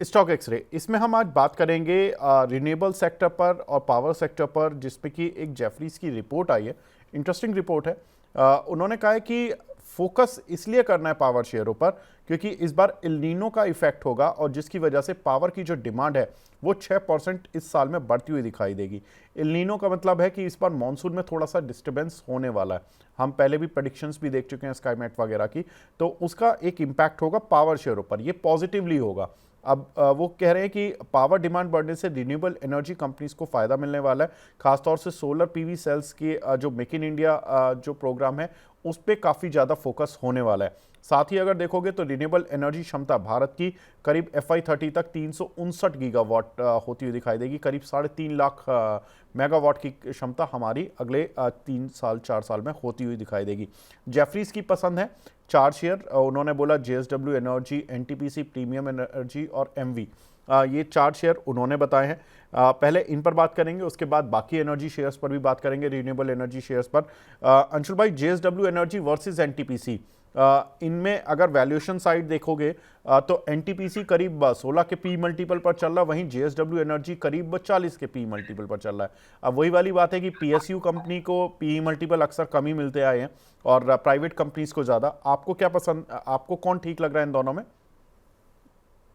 Stock x ray, इसमें हम आज बात करेंगे रिन्यूएबल सेक्टर पर और पावर सेक्टर पर, जिसमें कि एक जेफरीज की रिपोर्ट आई है। इंटरेस्टिंग रिपोर्ट है। उन्होंने कहा है कि फोकस इसलिए करना है पावर शेयरों पर क्योंकि इस बार एल नीनो का इफेक्ट होगा और जिसकी वजह से पावर की जो डिमांड है वो 6% इस साल में बढ़ती हुई दिखाई देगी। एल नीनो का मतलब है कि इस बार मानसून में थोड़ा सा डिस्टर्बेंस होने वाला है। हम पहले भी प्रेडिक्शंस भी देख चुके हैं स्काईमेट वगैरह की, तो उसका एक इम्पैक्ट होगा पावर शेयरों पर, ये पॉजिटिवली होगा। अब वो कह रहे हैं कि पावर डिमांड बढ़ने से रिन्यूएबल एनर्जी कंपनीज को फ़ायदा मिलने वाला है, खासतौर से सोलर पीवी सेल्स की जो मेक इन इंडिया जो प्रोग्राम है उस पर काफ़ी ज़्यादा फोकस होने वाला है। साथ ही अगर देखोगे तो रिन्यूएबल एनर्जी क्षमता भारत की करीब FY30 तक 359 गीगावाट होती हुई दिखाई देगी। करीब 3.5 लाख मेगावाट की क्षमता हमारी अगले 3 साल 4 साल में होती हुई दिखाई देगी। जेफरीज की पसंद है 4 शेयर, उन्होंने बोला JSW energy, NTPC, premium energy और MV, ये 4 शेयर उन्होंने बताए हैं। पहले इन पर बात करेंगे, उसके बाद बाकी एनर्जी शेयर्स पर भी बात करेंगे, रिन्यूएबल एनर्जी शेयर्स पर। अंशुल भाई, JSW एनर्जी वर्सेस NTPC, इनमें अगर वैल्यूएशन साइड देखोगे तो NTPC करीब 16 के पी मल्टीपल पर चल रहा है, वहीं JSW एनर्जी करीब 40 के पी मल्टीपल पर चल रहा है। अब वही वाली बात है कि PSU कंपनी को पी मल्टीपल अक्सर कम ही मिलते आए हैं और प्राइवेट कंपनीज को ज़्यादा। आपको क्या पसंद, आपको कौन ठीक लग रहा है इन दोनों में?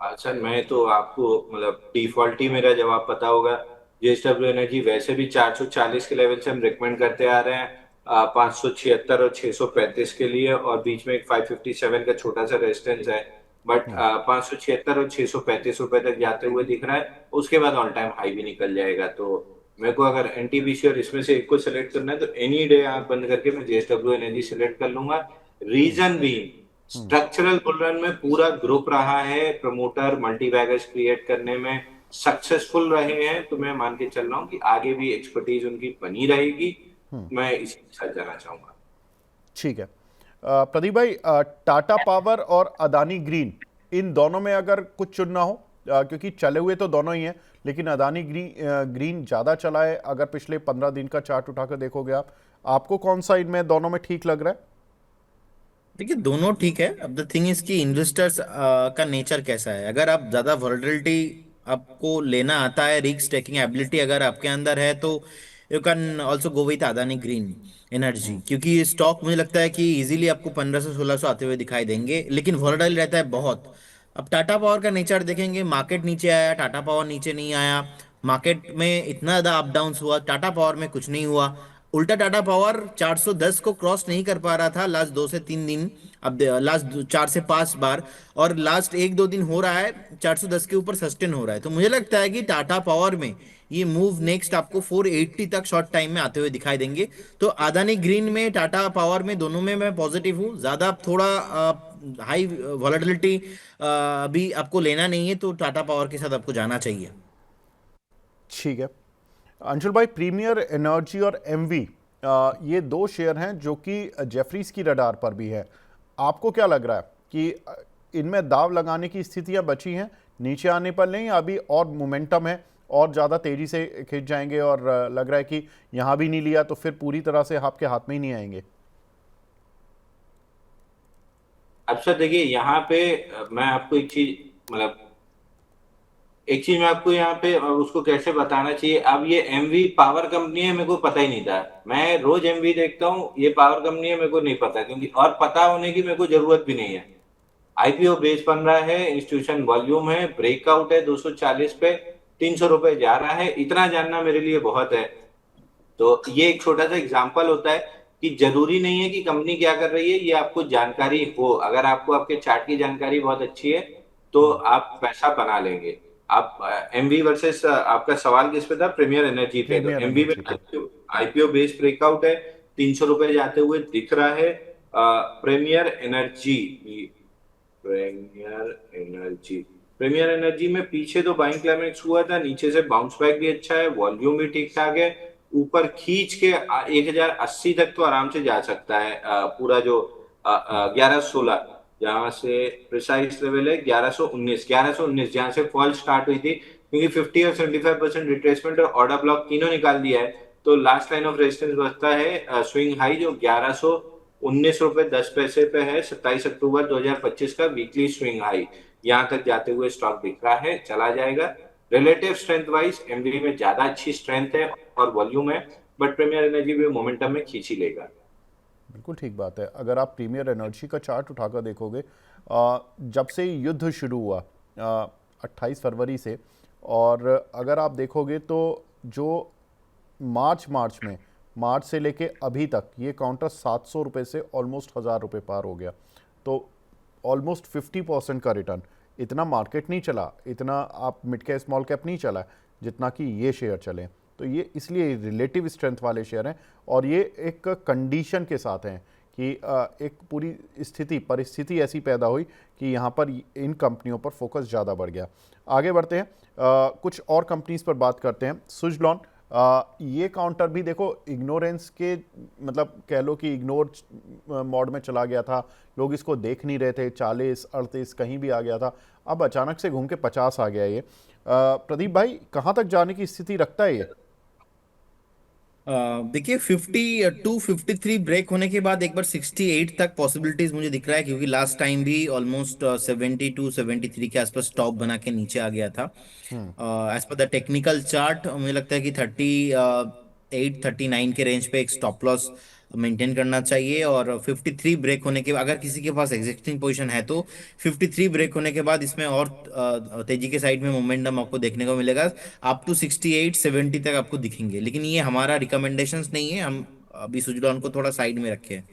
अच्छा, मैं तो आपको मतलब डिफॉल्ट ही मेरा जवाब पता होगा। जेएसडब्ल्यू एनर्जी वैसे भी 440 के लेवल से हम रिकमेंड करते आ रहे हैं, 576 और 635 के लिए, और बीच में एक 557 का छोटा सा रेजिस्टेंस है। बट 576 और 635 रुपए तक जाते हुए दिख रहा है, उसके बाद ऑल टाइम हाई भी निकल जाएगा। तो मेरे को अगर एनटीपीसी और इसमें से एक को सिलेक्ट करना है तो एनी डे आंख बंद करके मैं जेएसडब्ल्यू एनर्जी सिलेक्ट कर लूंगा। रीजन भी, स्ट्रक्चरल बुल रन में पूरा ग्रुप रहा है, प्रमोटर मल्टीबैगर्स क्रिएट करने में सक्सेसफुल रहे हैं, तो मैं मान के चल रहा हूँ कि आगे भी एक्सपर्टीज उनकी बनी रहेगी। मैं इसी के साथ जाना चाहूंगा। ठीक है। प्रदीप भाई, टाटा पावर और अदानी ग्रीन, इन दोनों में अगर कुछ चुनना हो, क्योंकि चले हुए तो दोनों ही हैं, लेकिन अदानी ग्रीन ज़्यादा चला है, अगर पिछले 15 दिन का चार्ट उठाकर देखोगे आपको कौन सा इनमें दोनों में ठीक लग रहा है? देखिए, दोनों ठीक है। अब द थिंग इज कि इन्वेस्टर्स का नेचर कैसा है। अगर आप ज्यादा वॉलेटिलिटी आपको लेना आता है, रिस्क टेकिंग एबिलिटी अगर आपके अंदर है, तो you can also go with Adani green energy, क्योंकि ये स्टॉक मुझे लगता है कि इजीली आपको 1500 1600 आते हुए दिखाई देंगे, लेकिन वॉलेटाइल रहता है बहुत। अब टाटा पावर का नेचर देखेंगे, मार्केट नीचे आया, टाटा पावर नीचे नहीं आया। मार्केट में इतना ज्यादा अप डाउन हुआ, टाटा पावर में कुछ नहीं हुआ। उल्टा टाटा पावर 410 को क्रॉस नहीं कर पा रहा था लास्ट 2 से 3 दिन। अब लास्ट 4 से 5 बार, और लास्ट 1 2 दिन हो रहा है 410 के ऊपर सस्टेन हो रहा है। तो मुझे लगता है कि टाटा पावर में ये मूव नेक्स्ट आपको 480 तक शॉर्ट टाइम में आते हुए दिखाई देंगे। तो अदानी ग्रीन में, टाटा पावर में, दोनों में मैं पॉजिटिव हूँ। ज्यादा थोड़ा हाई वॉलेटिलिटी अभी आपको लेना नहीं है, तो टाटा पावर के साथ आपको जाना चाहिए। ठीक है। अंशुल भाई, प्रीमियर एनर्जी और MV, ये 2 शेयर हैं जो कि जेफरीज की रडार पर भी है। आपको क्या लग रहा है कि इनमें दाव लगाने की स्थितियां बची हैं नीचे आने पर, नहीं अभी और मोमेंटम है और ज़्यादा तेज़ी से खिंच जाएंगे और लग रहा है कि यहाँ भी नहीं लिया तो फिर पूरी तरह से आपके हाथ में ही नहीं आएंगे? अब सर देखिए, यहाँ पे मैं आपको एक चीज मैं आपको यहाँ पे उसको कैसे बताना चाहिए। अब ये एमवी पावर कंपनी है, मेरे को पता ही नहीं था। मैं रोज एमवी देखता हूँ, ये पावर कंपनी है मेरे को नहीं पता, क्योंकि और पता होने की मेरे को जरूरत भी नहीं है। आईपीओ बेस बन रहा है, इंस्टीट्यूशन वॉल्यूम है, ब्रेकआउट है 240 पे, 300 रुपए जा रहा है, इतना जानना मेरे लिए बहुत है। तो ये एक छोटा सा एग्जाम्पल होता है कि जरूरी नहीं है कि कंपनी क्या कर रही है ये आपको जानकारी हो। अगर आपको आपके चार्ट की जानकारी बहुत अच्छी है तो आप पैसा बना लेंगे। आप एमवी वर्सेस आपका सवाल किस पे था? प्रीमियर एनर्जी पे। तो प्रीमियर एमवी में एनर्जी पे। आईपीओ बेस ब्रेकआउट है, 300 रुपए जाते हुए दिख रहा है। Premier energy, premier energy premier energy में पीछे तो बाइंग क्लाइमेक्स हुआ था, नीचे से बाउंस बैक भी अच्छा है, वॉल्यूम भी ठीक ठाक है, ऊपर खींच के 1080 तक तो आराम से जा सकता है। पूरा जो 1116, जहां से प्रिसाइज लेवल है 1119 जहां से फॉल स्टार्ट हुई थी, क्योंकि 50 और 75% रिट्रेसमेंट और ऑर्डर ब्लॉक तीनों निकाल दिया है। तो लास्ट लाइन ऑफ रेजिस्टेंस बचता है स्विंग हाई जो 1119 रुपए 10 पैसे पे है, 27 अक्टूबर 2025 का वीकली स्विंग हाई। यहाँ तक जाते हुए स्टॉक दिख रहा है, चला जाएगा। रिलेटिव स्ट्रेंथ वाइज एमडी में ज्यादा अच्छी स्ट्रेंथ है और वॉल्यूम है, बट प्रीमियर एनर्जी भी मोमेंटम में खींच ही लेगा। बिल्कुल ठीक बात है। अगर आप प्रीमियर एनर्जी का चार्ट उठाकर देखोगे, जब से युद्ध शुरू हुआ 28 फरवरी से, और अगर आप देखोगे तो जो मार्च से लेके अभी तक ये काउंटर 700 रुपये से ऑलमोस्ट 1000 रुपये पार हो गया। तो ऑलमोस्ट 50% का रिटर्न। इतना मार्केट नहीं चला, इतना आप मिड कैप स्मॉल कैप नहीं चला जितना कि ये शेयर चले। तो ये इसलिए रिलेटिव स्ट्रेंथ वाले शेयर हैं, और ये एक कंडीशन के साथ हैं कि एक पूरी परिस्थिति ऐसी पैदा हुई कि यहाँ पर इन कंपनियों पर फोकस ज़्यादा बढ़ गया। आगे बढ़ते हैं, कुछ और कंपनीज पर बात करते हैं। सुजलॉन, ये काउंटर भी देखो इग्नोरेंस के, मतलब कह लो कि इग्नोर मोड में चला गया था, लोग इसको देख नहीं रहे थे, 40 38 कहीं भी आ गया था, अब अचानक से घूम के 50 आ गया ये। प्रदीप भाई, कहाँ तक जाने की स्थिति रखता है ये? देखिए 52-53 ब्रेक होने के बाद एक बार 68 तक पॉसिबिलिटीज मुझे दिख रहा है, क्योंकि लास्ट टाइम भी ऑलमोस्ट 72-73 के आसपास टॉप बना के नीचे आ गया था। As per the technical chart मुझे लगता है कि 38-39 के रेंज पे एक स्टॉप लॉस मेंटेन करना चाहिए, और 53 ब्रेक होने के बाद अगर किसी के पास एग्जिस्टिंग पोजीशन है तो 53 ब्रेक होने के बाद इसमें और तेजी के साइड में मोमेंटम आपको देखने को मिलेगा। अप टू 68-70 तक आपको दिखेंगे, लेकिन ये हमारा रिकमेंडेशंस नहीं है, हम अभी सुजलॉन को थोड़ा साइड में रखे हैं।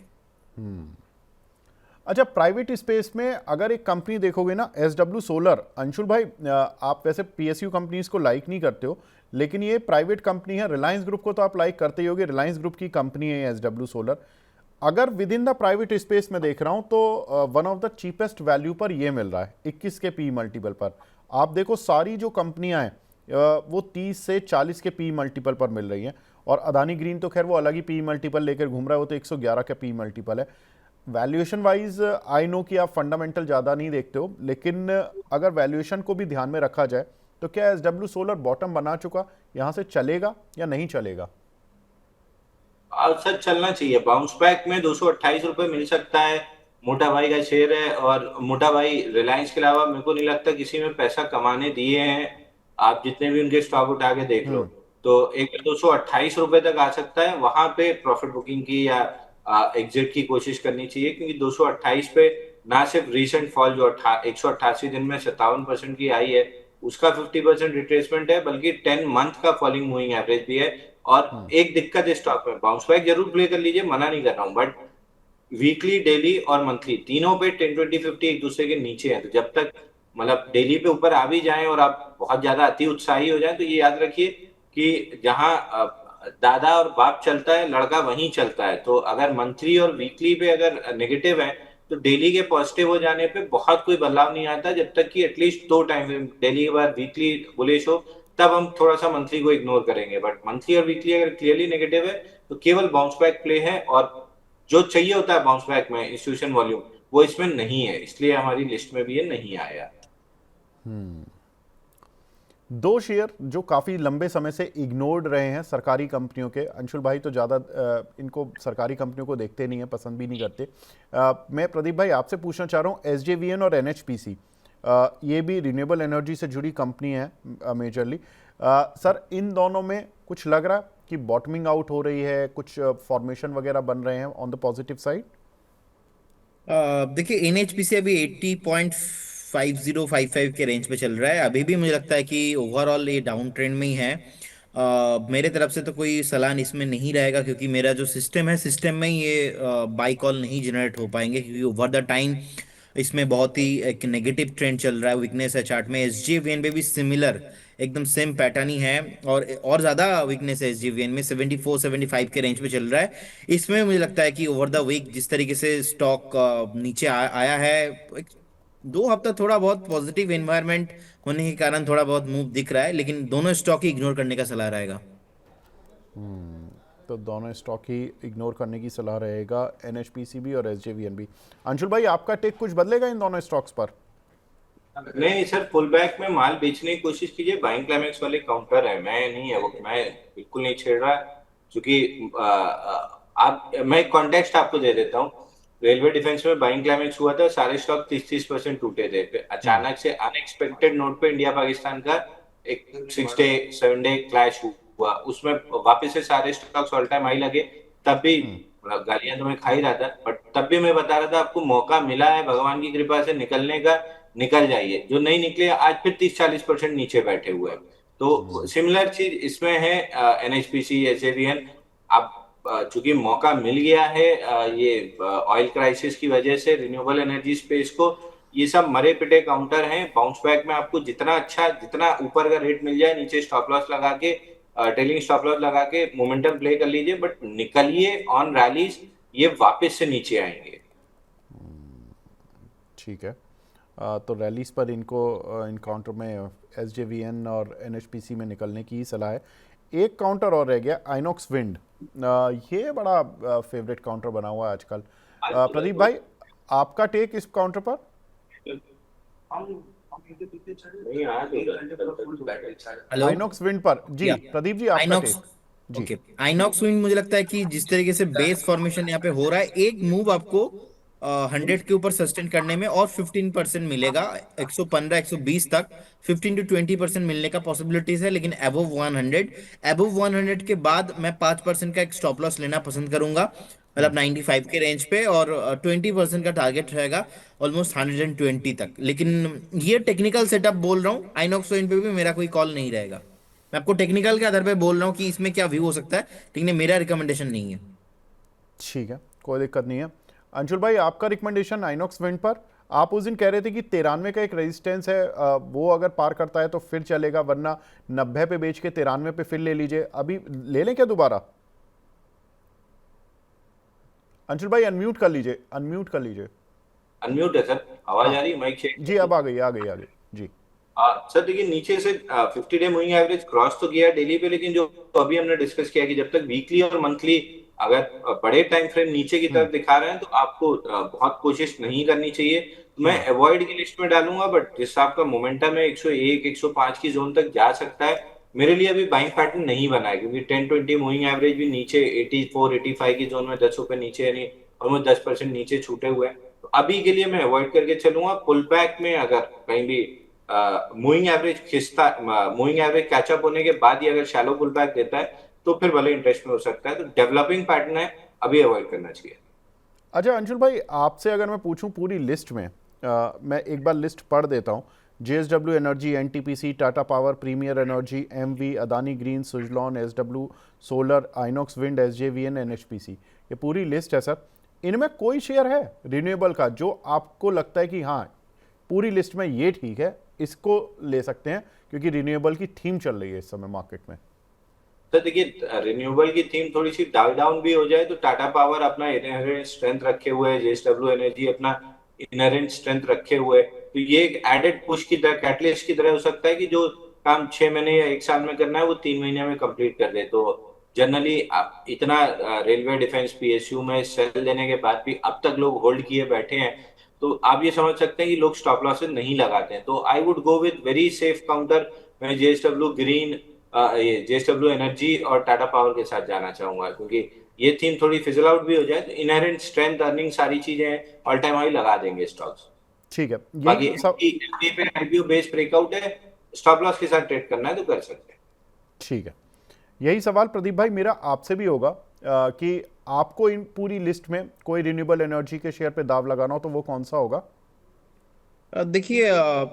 अच्छा, प्राइवेट स्पेस में अगर एक कंपनी देखोगे ना, एसडब्ल्यू सोलर, अंशुल भाई, आप वैसे पीएसयू कंपनीज को लाइक नहीं करते हो, लेकिन ये प्राइवेट कंपनी है। रिलायंस ग्रुप को तो आप लाइक करते ही होगे, रिलायंस ग्रुप की कंपनी है एसडब्ल्यू सोलर। अगर with in the private space में देख रहा हूं तो one of the cheapest value पर ये मिल रहा है, 21 के पी मल्टीपल पर। आप देखो सारी जो कंपनियां हैं वो 30 से 40 के पी मल्टीपल पर मिल रही हैं, और अदानी ग्रीन तो खैर वो अलग ही पी मल्टीपल लेकर घूम रहा है, वो तो 111 का पी मल्टीपल है। वैल्यूएशन वाइज आई नो कि आप फंडामेंटल ज़्यादा नहीं देखते हो, लेकिन अगर वैल्यूएशन को भी ध्यान में रखा जाए तो क्या एसडब्ल्यू सोलर बॉटम बना चुका, यहाँ से चलेगा या नहीं चलेगा? सर चलना चाहिए, बाउंस बैक में 228 रुपये मिल सकता है। मोटा भाई का शेयर है, और मोटा भाई रिलायंस के अलावा मेरे को नहीं लगता किसी में पैसा कमाने दिए हैं। आप जितने भी उनके स्टॉक उठा के देख लो, तो एक 228 रुपये तक आ सकता है, वहां पे प्रॉफिट बुकिंग की या एग्जिट की कोशिश करनी चाहिए, क्योंकि 228 पे ना सिर्फ रीसेंट फॉल जो 188 दिन में 57% की आई है उसका 50% रिट्रेसमेंट है, बल्कि 10 मंथ का फॉलिंग मूविंग एवरेज भी है। और एक दिक्कत है स्टॉक में, बाउंस बैक जरूर प्ले कर लीजिए, मना नहीं कर रहा हूं, बट वीकली, डेली और मंथली तीनों पे 10 20 50 एक दूसरे के नीचे है। तो जब तक मतलब डेली पे ऊपर आ भी जाएं और आप बहुत ज्यादा अति उत्साही हो जाएं, तो ये याद रखिए कि जहां दादा और बाप चलता है, लड़का वहीं चलता है। तो अगर मंथली और वीकली पे अगर नेगेटिव है, तो डेली के पॉजिटिव हो जाने पे बहुत कोई बदलाव नहीं आता, जब तक कि एटलीस्ट 2 टाइम, डेली के बाद वीकली बुलिश हो, तब हम थोड़ा सा मंथली को इग्नोर करेंगे। बट मंथली और वीकली अगर क्लियरली नेगेटिव है तो केवल बाउंस बैक प्ले है, और जो चाहिए होता है बाउंस बैक में इंस्टीट्यूशन वॉल्यूम, वो इसमें नहीं है, इसलिए हमारी लिस्ट में भी ये नहीं आया। दो शेयर जो काफ़ी लंबे समय से इग्नोर्ड रहे हैं सरकारी कंपनियों के, अंशुल भाई तो ज़्यादा इनको सरकारी कंपनियों को देखते नहीं हैं, पसंद भी नहीं करते। मैं प्रदीप भाई आपसे पूछना चाह रहा हूँ, एसजेवीएन और एनएचपीसी, ये भी रिन्यूएबल एनर्जी से जुड़ी कंपनी है मेजरली। सर, इन दोनों में कुछ लग रहा है कि बॉटमिंग आउट हो रही है, कुछ फॉर्मेशन वगैरह बन रहे हैं ऑन द पॉजिटिव साइड? देखिए एनएचपीसी अभी 80.5055 के रेंज पे चल रहा है, अभी भी मुझे लगता है कि ओवरऑल ये डाउन ट्रेंड में ही है। मेरे तरफ से तो कोई सलाह इसमें नहीं रहेगा, क्योंकि मेरा जो सिस्टम है, सिस्टम में ये बाई कॉल नहीं जनरेट हो पाएंगे, क्योंकि ओवर द टाइम इसमें बहुत ही एक नेगेटिव ट्रेंड चल रहा है, वीकनेस है चार्ट में। एसजीवीएन पे भी सिमिलर एकदम सेम पैटर्न ही है, और ज्यादा वीकनेस है एसजीवीएन में, 74-75 के रेंज पे चल रहा है। इसमें मुझे लगता है कि ओवर द वीक जिस तरीके से स्टॉक नीचे आया है, एक 2 हफ्ता थोड़ा बहुत पॉजिटिव एनवायरनमेंट होने के कारण थोड़ा बहुत मूव दिख रहा है, लेकिन दोनों स्टॉक ही इग्नोर करने का सलाह रहेगा। तो दोनों स्टॉक ही इग्नोर करने की सलाह रहेगा, एनएचपीसी भी और एसजेवीएन भी। अंशुल भाई, आपका टेक कुछ बदलेगा इन दोनों स्टॉक्स पर? नहीं सर, पुल बैक में माल बेचने की कोशिश कीजिए, बाइंग क्लाइमेक्स वाले काउंटर है, मैं नहीं है वो, मैं बिल्कुल नहीं छेड़ रहा, क्योंकि आप, मैं कॉन्टेक्स्ट आपको दे देता हूँ। रेलवे डिफेंस में बाइंग क्लाइमेक्स हुआ था, सारे स्टॉक 30-30% टूटे थे, फिर अचानक से अनएक्सपेक्टेड नोट पे इंडिया पाकिस्तान का एक 6 डे 7 डे क्लैश हुआ, उसमें वापस से सारे स्टॉक्स ऑल टाइम हाई लगे। तब भी मतलब गालियां तो मैं खा ही रहा था, बट तब भी मैं बता रहा था आपको मौका मिला है भगवान की कृपा से निकलने का, निकल जाइए। जो नहीं निकले आज फिर 30-40% नीचे बैठे हुए हैं। तो सिमिलर चीज इसमें है, एनएचपीसी एसजेवीएन। अब चूंकि मौका मिल गया है ये ऑयल क्राइसिस की वजह से रिन्यूएबल एनर्जी स्पेस को, ये सब मरे पिटे काउंटर हैं। बाउंस बैक में आपको जितना अच्छा, जितना ऊपर का रेट मिल जाए, नीचे स्टॉप लॉस लगा के, ट्रेलिंग स्टॉप लॉस लगा के मोमेंटम प्ले कर लीजिए, बट निकलिए ऑन रैलीज, ये वापस से नीचे आएंगे। ठीक है। तो रैलीज पर इनको इन काउंटर में एसजेवीएन और एनएचपीसी में निकलने की ही सलाह है। एक काउंटर और रह गया, आइनॉक्स विंड। ये बड़ा फेवरेट काउंटर बना हुआ है आजकल। प्रदीप भाई, आपका टेक इस काउंटर पर? हेलो। आइनॉक्स विंड पर जी, या प्रदीप जी आपका आइनॉक्स। टेक जी। ओके, आइनॉक्स विंड मुझे लगता है कि जिस तरीके से बेस फॉर्मेशन यहाँ पे हो रहा है, एक मूव आपको 100 के ऊपर सस्टेन करने में और 15% मिलेगा, 115 120 तक 15 to 20% मिलने का पॉसिबिलिटीज है, लेकिन अबव 100 के बाद मैं 5% का एक स्टॉप लॉस लेना पसंद करूंगा, मतलब 95 के रेंज पे, और 20% का टारगेट रहेगा ऑलमोस्ट 120 तक। लेकिन ये टेक्निकल सेटअप बोल रहा हूँ, आइनॉक्स विंड पे भी मेरा कोई कॉल नहीं रहेगा। मैं आपको टेक्निकल के आधार पे बोल रहा हूँ कि इसमें क्या व्यू हो सकता है, लेकिन ये मेरा रिकमेंडेशन नहीं है। ठीक है, कोई दिक्कत नहीं है। अंशुल भाई, आपका रिकमेंडेशन आइनॉक्स विंड पर? आप उस दिन कह रहे थे कि 93 का एक रेजिस्टेंस है, वो अगर पार करता है तो फिर चलेगा, वरना 90 पे बेच के 93 पे फिर ले लीजिए। अभी ले लें क्या दोबारा? अंशुल भाई अनम्यूट कर लीजिए, अनम्यूट कर लीजिए। अनम्यूट है सर, आवाज हाँ आ रही है? Mic check. जी, अब आ गई, आ गई, आ गई जी। सर देखिए, नीचे से 50 डे मूविंग एवरेज क्रॉस तो किया डेली पे, लेकिन जो अभी हमने डिस्कस किया कि जब तक वीकली और मंथली अगर बड़े टाइम फ्रेम नीचे की तरफ दिखा रहे हैं, तो आपको बहुत कोशिश नहीं करनी चाहिए। तो मैं अवॉइड की लिस्ट में डालूंगा, बट जिस आपका मोमेंटम है 101 105 की जोन तक जा सकता है, मेरे लिए अभी बाइंग पैटर्न नहीं बना है, क्योंकि 10-20 मूविंग एवरेज भी नीचे 84-85 की जोन में 10 रुपए नीचे, यानी ऑलमोस्ट 10% नीचे छूटे हुए हैं। तो अभी के लिए मैं अवॉइड करके चलूंगा। पुल बैक में अगर कहीं भी मूविंग एवरेज खिसता, मूविंग एवरेज कैचअप होने के बाद ही अगर शैलो पुल बैक देता है, तो फिर भले इंटरेस्ट में हो सकता है। तो डेवलपिंग पैटर्न है, अभी अवॉइड करना चाहिए। अच्छा अंशुल भाई, आपसे अगर मैं पूछूं पूरी लिस्ट में, मैं एक बार लिस्ट पढ़ देता हूं। JSW energy, NTPC, Tata power, premier energy, MV, Adani green, Suzlon, SW solar, Inox wind, SJVN, NHPC, ये पूरी लिस्ट है सर। इनमें कोई शेयर है रिन्यूएबल का जो आपको लगता है कि हाँ, पूरी लिस्ट में ये ठीक है, इसको ले सकते हैं, क्योंकि रिन्यूएबल की थीम चल रही है इस समय मार्केट में? तो देखिए, रिन्यूएबल की थीम थोड़ी सी डाल डाउन भी हो जाए तो टाटा पावर अपना इनहेरेंट स्ट्रेंथ रखे हुए है, जेएसडब्ल्यू एनर्जी अपना इनहेरेंट स्ट्रेंथ रखे हुए, तो ये एक एडेड पुश की तरह, कैटलिस्ट की तरह हो सकता है कि जो काम 6 महीने या 1 साल में करना है वो 3 महीने में कंप्लीट कर दे। तो जनरली इतना रेलवे डिफेंस पीएसयू में सेल देने के बाद भी अब तक लोग होल्ड किए बैठे हैं, तो आप ये समझ सकते हैं कि लोग स्टॉप लॉसेस नहीं लगाते हैं। तो I would go with very safe counter. मैं जेएसडब्ल्यू ग्रीन, ये जेएसडब्ल्यू एनर्जी और टाटा पावर के साथ जाना चाहूंगा, क्योंकि ये थीम थोड़ी फिजल आउट भी हो जाए तो इनहेरेंट स्ट्रेंथ, अर्निंग, सारी चीजें ऑल टाइम हाई लगा देंगे स्टॉक्स। ठीक है, बाकी यही सब। एमडी पे आईपीओ बेस्ड ब्रेकआउट है, स्टॉप लॉस के साथ ट्रेड करना है तो कर सकते हैं। ठीक है, यही सवाल प्रदीप भाई मेरा आपसे भी होगा कि आपको इन पूरी लिस्ट में कोई रिन्यूएबल एनर्जी के शेयर पे दाव लगाना हो तो वो कौन सा होगा? देखिए,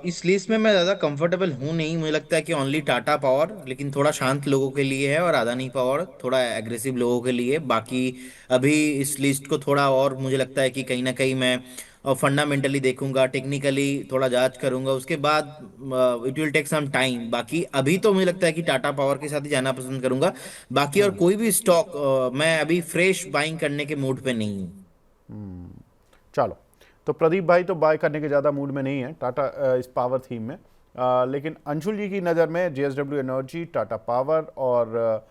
इस लिस्ट में मैं ज़्यादा कंफर्टेबल हूँ नहीं। मुझे लगता है कि ओनली टाटा पावर, लेकिन थोड़ा शांत लोगों के लिए है, और अदानी पावर थोड़ा एग्रेसिव लोगों के लिए। बाकी अभी इस लिस्ट को थोड़ा और मुझे लगता है कि कहीं ना कहीं मैं फंडामेंटली देखूंगा, टेक्निकली थोड़ा जांच करूंगा, उसके बाद it will take some time. बाकी अभी तो मुझे लगता है कि टाटा पावर के साथ ही जाना पसंद करूंगा। बाकी और कोई भी स्टॉक मैं अभी फ्रेश बाइंग करने के मूड पे नहीं हूँ। चलो, तो प्रदीप भाई तो बाय करने के ज़्यादा मूड में नहीं है टाटा इस पावर थीम में। लेकिन अंशुल जी की नज़र में जेएसडब्ल्यू एनर्जी, टाटा पावर और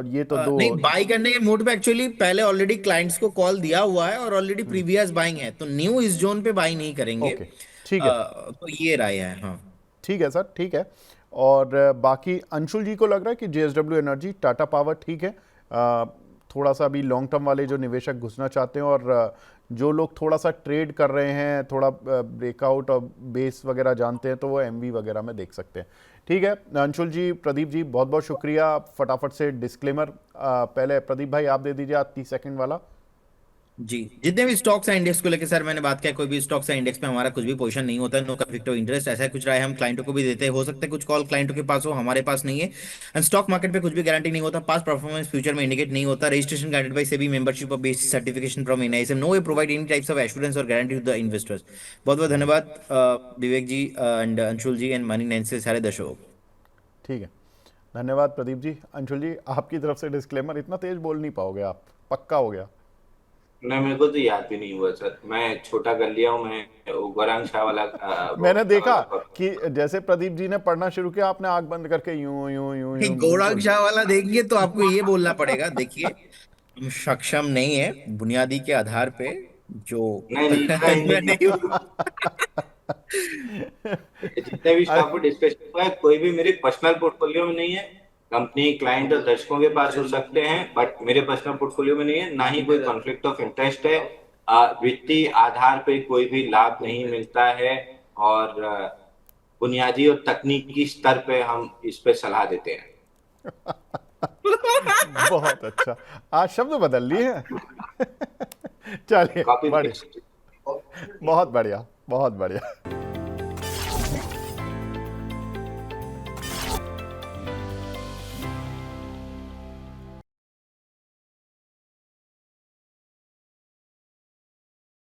ये तो दो। नहीं, बाई करने के मूड पे एक्चुअली पहले ऑलरेडी क्लाइंट्स को कॉल दिया हुआ है, और ऑलरेडी प्रीवियस बाइंग है, तो न्यू इस जोन पे बाई नहीं करेंगे। ओके, ठीक है, तो ये राय है। हाँ, ठीक है सर, ठीक है। और बाकी अंशुल जी को लग रहा है कि जेएसडब्ल्यू एनर्जी, टाटा पावर ठीक है। थोड़ा सा अभी लॉन्ग टर्म वाले जो निवेशक घुसना चाहते हैं और जो लोग थोड़ा सा ट्रेड कर रहे हैं, थोड़ा ब्रेकआउट और बेस वगैरह जानते हैं, तो वो एमवी वगैरह में देख सकते हैं। ठीक है अंशुल जी, प्रदीप जी, बहुत बहुत शुक्रिया। फटाफट से डिस्क्लेमर पहले प्रदीप भाई आप दे दीजिए, आज 30 सेकंड वाला। जी, जितने भी स्टॉक्स हैं इंडेक्स को लेकर सर मैंने बात किया, कोई भी स्टॉक्स है इंडेक्स में हमारा कुछ भी पोजीशन नहीं होता है, नो कॉन्फ्लिक्ट ऑफ इंटरेस्ट, ऐसा कुछ राय हम क्लाइंटों को भी देते हैं, हो सकता है कुछ कॉल क्लाइंटों के पास हो, हमारे पास नहीं है। एंड स्टॉक मार्केट पे कुछ भी गारंटी नहीं होता, पास्ट परफॉर्मेंस फ्यूचर में इंडिकेट नहीं होता। Registration guided by SEBI, membership और based certification from NISM, no way provide any types of assurance और गारंटी टू द इन्वेस्टर्स। बहुत बहुत धन्यवाद Vivek ji and Anshul ji and Money nine से सारे दर्शकों को। ठीक है, धन्यवाद प्रदीप जी। अंशुल जी आपकी तरफ से डिस्क्लेमर, इतना तेज बोल नहीं पाओगे आप, पक्का हो गया। नहीं, मेरे को तो याद भी नहीं हुआ सर, मैं छोटा कर लिया हूँ। मैं वो गौरांग शाह वाला मैंने देखा कि जैसे प्रदीप जी ने पढ़ना शुरू किया, आपने आंख बंद करके यूं यूं यूं यूं गौरांग शाह वाला देखेंगे तो आपको ये बोलना पड़ेगा, देखिए हम सक्षम नहीं है बुनियादी के आधार पे जो नहीं नहीं, इतना मैं नहीं। नहीं जितने भी स्टॉक को डिस्कशन हुआ है, कोई भी मेरे पर्सनल पोर्टफोलियो में नहीं है। कंपनी, क्लाइंट और दर्शकों के पास हो सकते हैं, बट मेरे पर्सनल पोर्टफोलियो में नहीं है। ना ही कोई कॉन्फ्लिक्ट ऑफ इंटरेस्ट है। वित्तीय आधार पे कोई भी लाभ नहीं मिलता है। और बुनियादी और तकनीकी स्तर पे हम इस पे सलाह देते हैं। बहुत अच्छा, आज शब्द बदल लिए हैं। चलिए कॉपी बढ़िया, बहुत बढ़िया, बहुत बढ़िया।